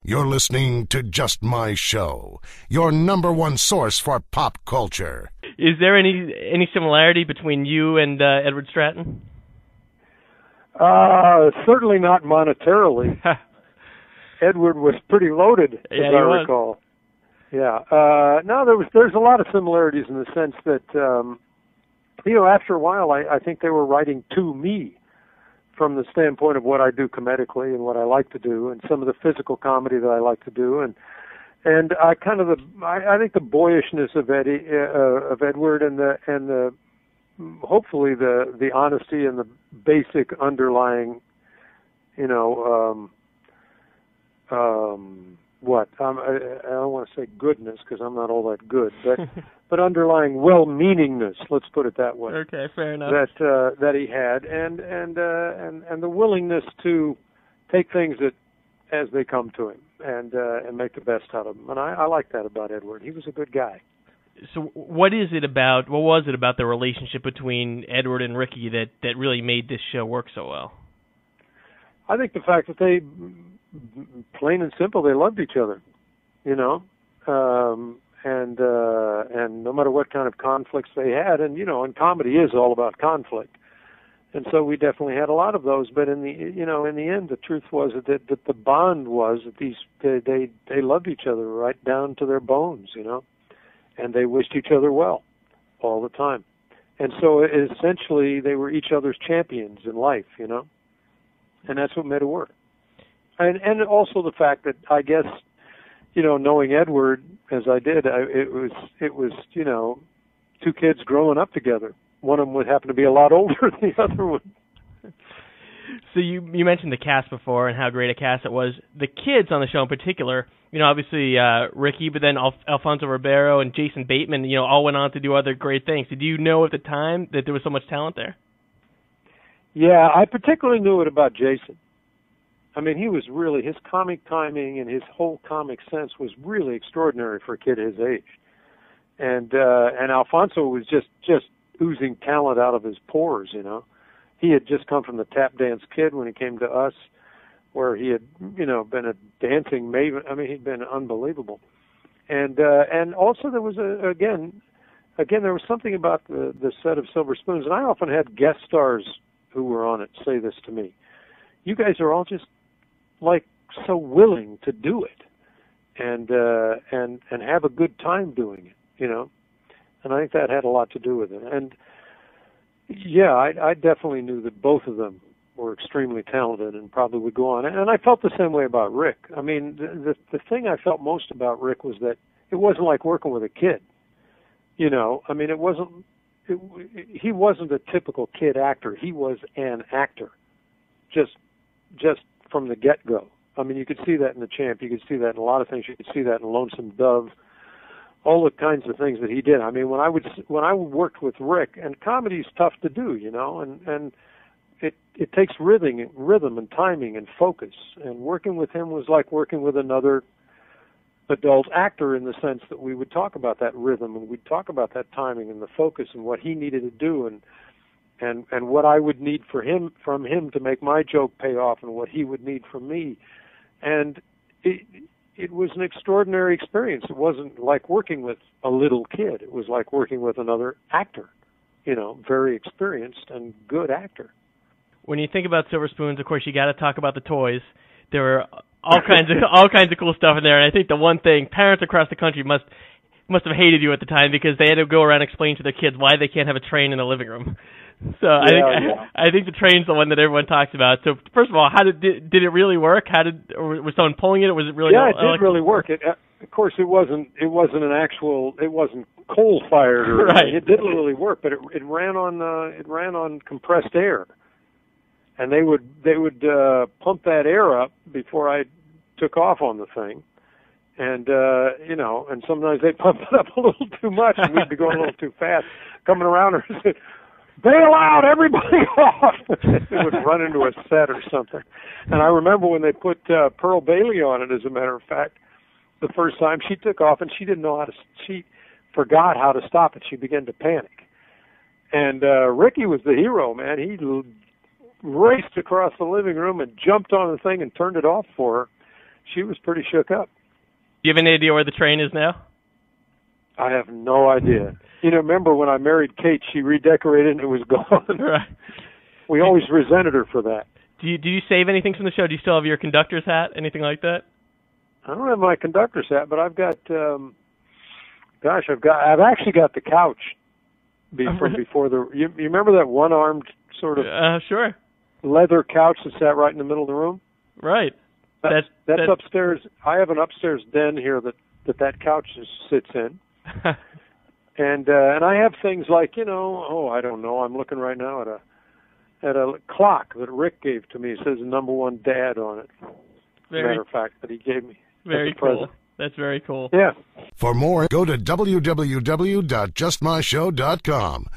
You're listening to Just My Show, your number one source for pop culture. Is there any similarity between you and Edward Stratton? Certainly not monetarily. Edward was pretty loaded, as I recall. Yeah. No, there's a lot of similarities in the sense that, after a while, I think they were writing to me from the standpoint of what I do comedically and what I like to do, and some of the physical comedy that I like to do, and I think the boyishness of Edward and the hopefully the honesty and the basic underlying, I don't want to say goodness because I'm not all that good, but underlying well-meaningness, let's put it that way. Okay, fair enough. That he had, and the willingness to take things as they come to him and make the best out of them. And I like that about Edward. He was a good guy. So what was it about the relationship between Edward and Ricky that really made this show work so well? I think the fact that they, plain and simple, they loved each other, and no matter what kind of conflicts they had, and comedy is all about conflict, and so we definitely had a lot of those. But in the end, the truth was that the bond was that they loved each other right down to their bones, and they wished each other well all the time, and so essentially they were each other's champions in life, and that's what made it work. And also the fact that I guess, knowing Edward as I did, it was two kids growing up together. One of them would happen to be a lot older than the other one. So you mentioned the cast before and how great a cast it was. The kids on the show in particular, obviously Ricky, but then Alfonso Ribeiro and Jason Bateman, all went on to do other great things. Did you know at the time that there was so much talent there? Yeah, I particularly knew it about Jason. I mean, he was really, his comic timing and his whole comic sense was really extraordinary for a kid his age. And Alfonso was just oozing talent out of his pores, He had just come from the Tap Dance Kid when he came to us, where he had, been a dancing maven. I mean, he'd been unbelievable. And also there was again, there was something about the set of Silver Spoons, and I often had guest stars who were on it say this to me. You guys are all just like so willing to do it and have a good time doing it, And I think that had a lot to do with it. And yeah, I definitely knew that both of them were extremely talented and probably would go on. And I felt the same way about Rick. I mean, the thing I felt most about Rick was that it wasn't like working with a kid. I mean, he wasn't a typical kid actor. He was an actor, just from the get-go. I mean, you could see that in The Champ. You could see that in a lot of things. You could see that in Lonesome Dove. All the kinds of things that he did. I mean, when I worked with Rick, and comedy's tough to do, and it takes rhythm and timing and focus. And working with him was like working with another adult actor in the sense that we would talk about that rhythm and we'd talk about that timing and the focus and what he needed to do and what I would need from him to make my joke pay off and what he would need from me. And it was an extraordinary experience. It wasn't like working with a little kid. It was like working with another actor, very experienced and good actor. When you think about Silver Spoons, of course, you got to talk about the toys. There were all kinds of cool stuff in there, and I think the one thing, parents across the country must have hated you at the time because they had to go around and explain to their kids why they can't have a train in the living room. So I think the train's the one that everyone talks about. So first of all, did it really work? Was someone pulling it, or was it really? Yeah, it did really work. Of course, it wasn't coal fired, or right. It didn't really work, but it ran on compressed air. And they would pump that air up before I took off on the thing, and and sometimes they pump it up a little too much, and we'd be going a little too fast, coming around and said, "Bail out, everybody off!" It would run into a set or something. And I remember when they put Pearl Bailey on it. As a matter of fact, the first time she took off, and she didn't know how to. She forgot how to stop it. She began to panic. And Ricky was the hero, man. He raced across the living room and jumped on the thing and turned it off for her. she was pretty shook up. Do you have any idea where the train is now? I have no idea. You know, remember when I married Kate, she redecorated and it was gone. Right. We always resented her for that. Do you save anything from the show? Do you still have your conductor's hat, anything like that? I don't have my conductor's hat, but I've got. I've actually got the couch from before the. You remember that one-armed sort of sure leather couch that sat right in the middle of the room? Right. That's upstairs. I have an upstairs den here that couch sits in. And I have things like, I don't know. I'm looking right now at a clock that Rick gave to me. It says "#1 Dad" on it. Matter of fact, that he gave me. Very cool. That's very cool. Yeah. For more, go to www.justmyshow.com.